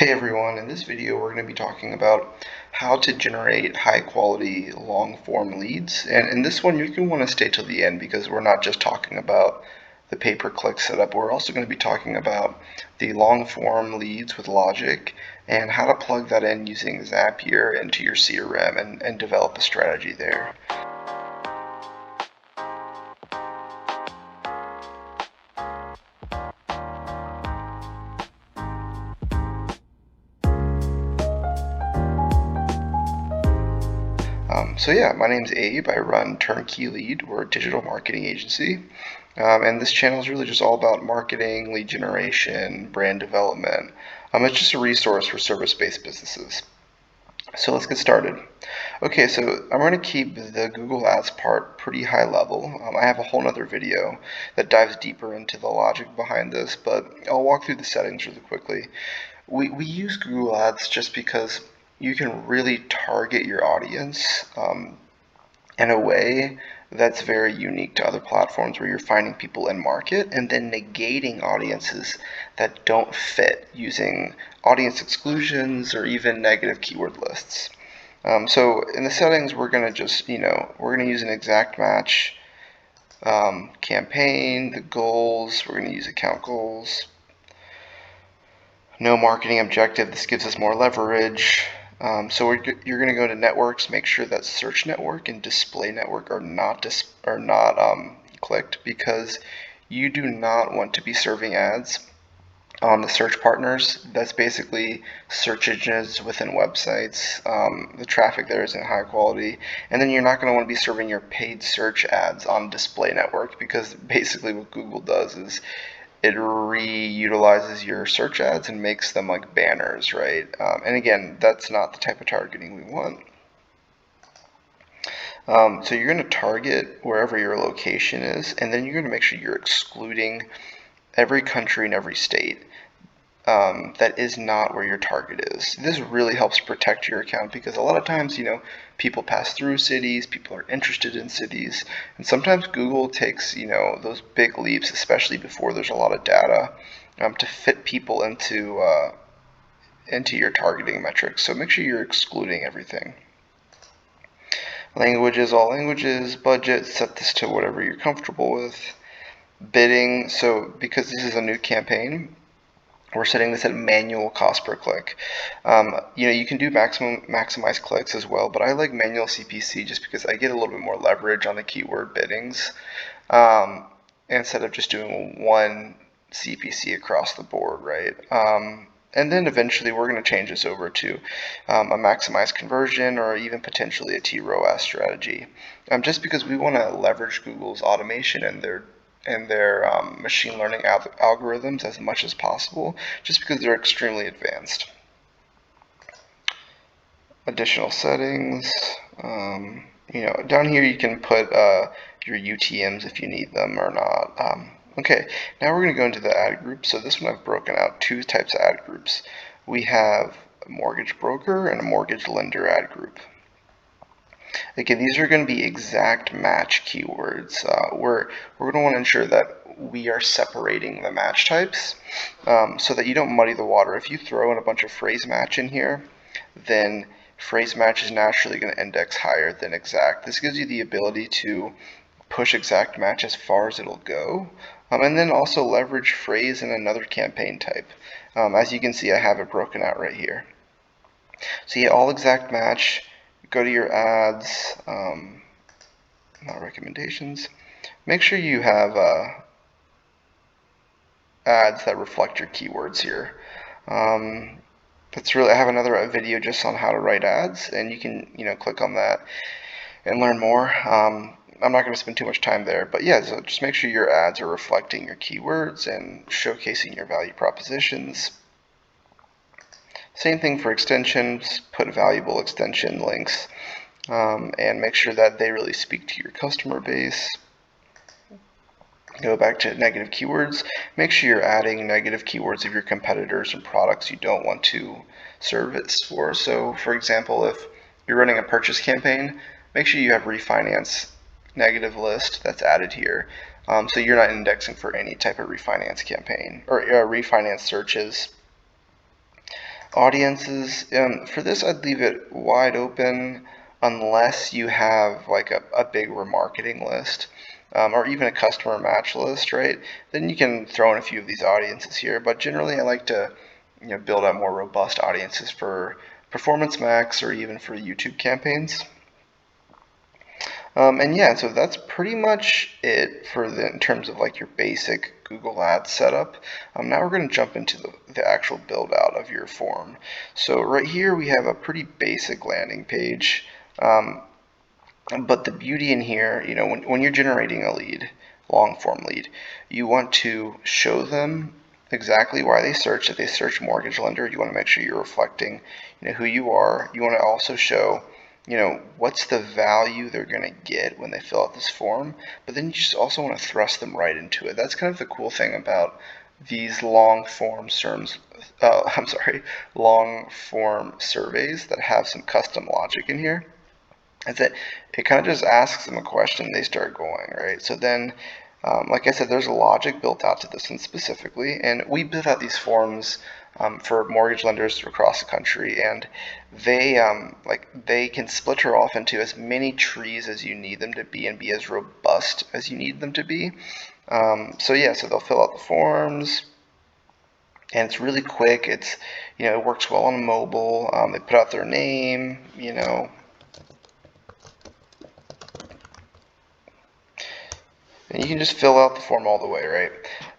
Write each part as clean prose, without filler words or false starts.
Hey everyone, in this video we're going to be talking about how to generate high quality long form leads. And in this one you're going to want to stay till the end because we're not just talking about the pay-per-click setup, we're also going to be talking about the long form leads with logic and how to plug that in using Zapier into your CRM and develop a strategy there. My name's Abe. I run Turnkey Lead. We're a digital marketing agency. And this channel is really just all about marketing, lead generation, brand development. It's just a resource for service-based businesses. So let's get started. Okay, so I'm going to keep the Google Ads part pretty high level. I have a whole other video that dives deeper into the logic behind this, but I'll walk through the settings really quickly. We use Google Ads just because you can really target your audience in a way that's very unique to other platforms where you're finding people in market and then negating audiences that don't fit using audience exclusions or even negative keyword lists. So in the settings, we're going to just, we're going to use an exact match campaign, the goals, we're going to use account goals. No marketing objective, this gives us more leverage. You're going to go to networks, make sure that search network and display network are not clicked because you do not want to be serving ads on the search partners. That's basically search engines within websites. The traffic there isn't high quality, and then you're not going to want to be serving your paid search ads on display network because basically what Google does is it reutilizes your search ads and makes them like banners, right? And again, that's not the type of targeting we want. So you're going to target wherever your location is, and then you're going to make sure you're excluding every country and every state that is not where your target is. This really helps protect your account because a lot of times, people pass through cities, people are interested in cities, and sometimes Google takes, those big leaps, especially before there's a lot of data, to fit people into your targeting metrics. So make sure you're excluding everything. Languages, all languages. Budget, set this to whatever you're comfortable with. Bidding, so because this is a new campaign, we're setting this at manual cost per click. You can do maximize clicks as well, but I like manual CPC just because I get a little bit more leverage on the keyword biddings instead of just doing one CPC across the board, right? And then eventually we're going to change this over to a maximized conversion or even potentially a TROAS strategy, just because we want to leverage Google's automation and their machine learning algorithms as much as possible, just because they're extremely advanced. Additional settings, down here you can put your UTMs if you need them or not. Okay, now we're going to go into the ad group. So this one I've broken out two types of ad groups. We have a mortgage broker and a mortgage lender ad group. Again, these are going to be exact match keywords. We're going to want to ensure that we are separating the match types so that you don't muddy the water. If you throw in a bunch of phrase match in here, then phrase match is naturally going to index higher than exact. This gives you the ability to push exact match as far as it'll go, and then also leverage phrase in another campaign type. As you can see, I have it broken out right here. So yeah, all exact match. Go to your ads, not recommendations. Make sure you have ads that reflect your keywords here. I have another video just on how to write ads, and you can click on that and learn more. I'm not going to spend too much time there, but yeah, so just make sure your ads are reflecting your keywords and showcasing your value propositions. Same thing for extensions, put valuable extension links and make sure that they really speak to your customer base. Go back to negative keywords. Make sure you're adding negative keywords of your competitors and products you don't want to service for. So for example, if you're running a purchase campaign, make sure you have refinance negative list that's added here. So you're not indexing for any type of refinance campaign or refinance searches. Audiences, for this I'd leave it wide open unless you have like a big remarketing list, or even a customer match list, right? Then you can throw in a few of these audiences here, but generally I like to build out more robust audiences for Performance Max or even for YouTube campaigns. And yeah, so that's pretty much it for in terms of like your basic Google Ads setup. Now we're going to jump into the actual build out of your form. So right here we have a pretty basic landing page. But the beauty in here, when you're generating a lead, long form lead, you want to show them exactly why they searched. If they search mortgage lender, you want to make sure you're reflecting, who you are. You want to also show, what's the value they're going to get when they fill out this form. But then you just also want to thrust them right into it. That's kind of the cool thing about these long form long form surveys that have some custom logic in here. Is that it kind of just asks them a question, they start going, right? So then, like I said, there's a logic built out to this one specifically, and we built out these forms for mortgage lenders across the country, and they can splinter off into as many trees as you need them to be and be as robust as you need them to be. So they'll fill out the forms, and it's really quick. It works well on mobile. They put out their name, and you can just fill out the form all the way, right?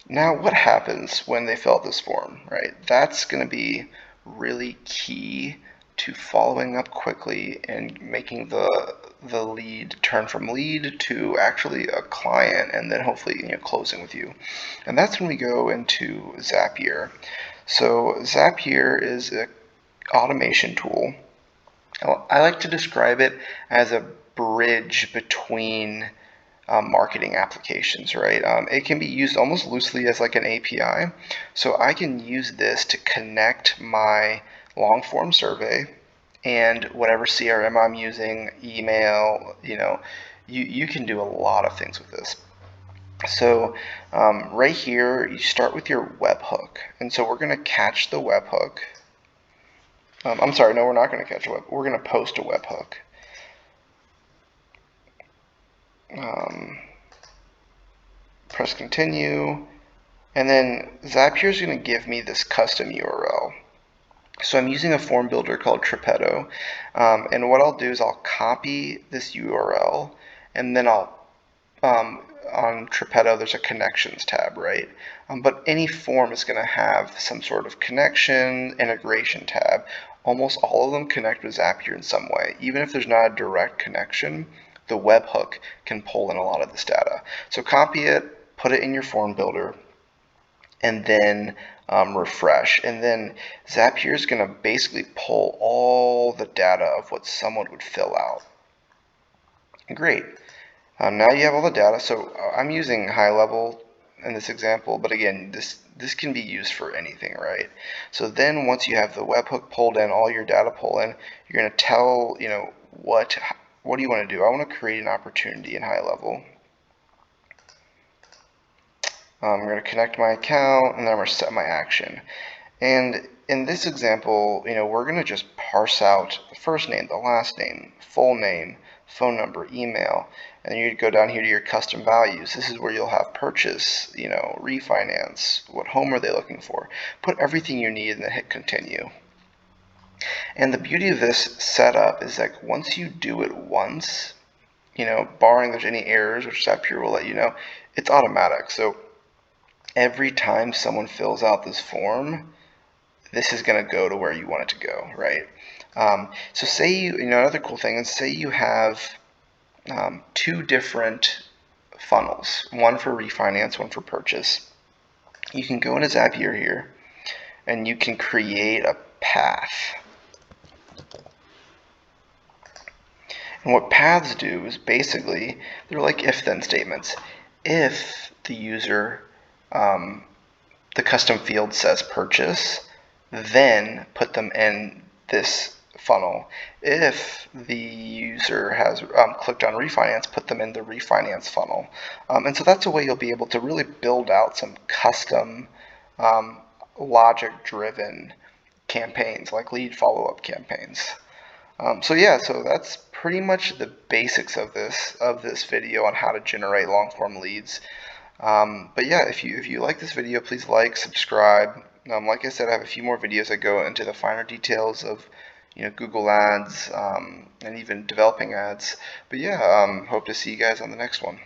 Now, what happens when they fill out this form, right? That's going to be really key to following up quickly and making the lead turn from lead to actually a client, and then hopefully closing with you. And that's when we go into Zapier. So Zapier is an automation tool. I like to describe it as a bridge between marketing applications, right? It can be used almost loosely as like an API. So I can use this to connect my long form survey and whatever CRM I'm using, email, you can do a lot of things with this. So right here, you start with your webhook. And so we're going to catch the webhook. I'm sorry, no, we're not going to catch a web. We're going to post a webhook. Press continue, and then Zapier is going to give me this custom URL. So I'm using a form builder called Tripetto, and what I'll do is I'll copy this URL, and then on Tripetto there's a connections tab, right? But any form is going to have some sort of connection, integration tab. Almost all of them connect with Zapier in some way. Even if there's not a direct connection, the webhook can pull in a lot of this data. So copy it, put it in your form builder, and then refresh. And then Zapier is going to basically pull all the data of what someone would fill out. Great. Now you have all the data. So I'm using high level in this example, but again, this can be used for anything, right? So then once you have the webhook pulled in, all your data pulled in, you're going to tell, what do you want to do? I want to create an opportunity in high level. I'm going to connect my account, and then I'm going to set my action. And in this example, we're going to just parse out the first name, the last name, full name, phone number, email, and you go down here to your custom values. This is where you'll have purchase, refinance, what home are they looking for. Put everything you need and then hit continue. And the beauty of this setup is that once you do it once, barring there's any errors, which Zapier will let you know, it's automatic. So every time someone fills out this form, this is going to go to where you want it to go, right? So say another cool thing is say you have two different funnels, one for refinance, one for purchase. You can go into Zapier here, and you can create a path. And what paths do is basically, they're like if-then statements. If the user, the custom field says purchase, then put them in this funnel. If the user has clicked on refinance, put them in the refinance funnel. And so that's a way you'll be able to really build out some custom logic-driven campaigns, like lead follow-up campaigns. So yeah, so that's pretty much the basics of this video on how to generate long-form leads. But yeah, if you like this video, please like, subscribe. Like I said, I have a few more videos that go into the finer details of Google Ads and even developing ads. But yeah, hope to see you guys on the next one.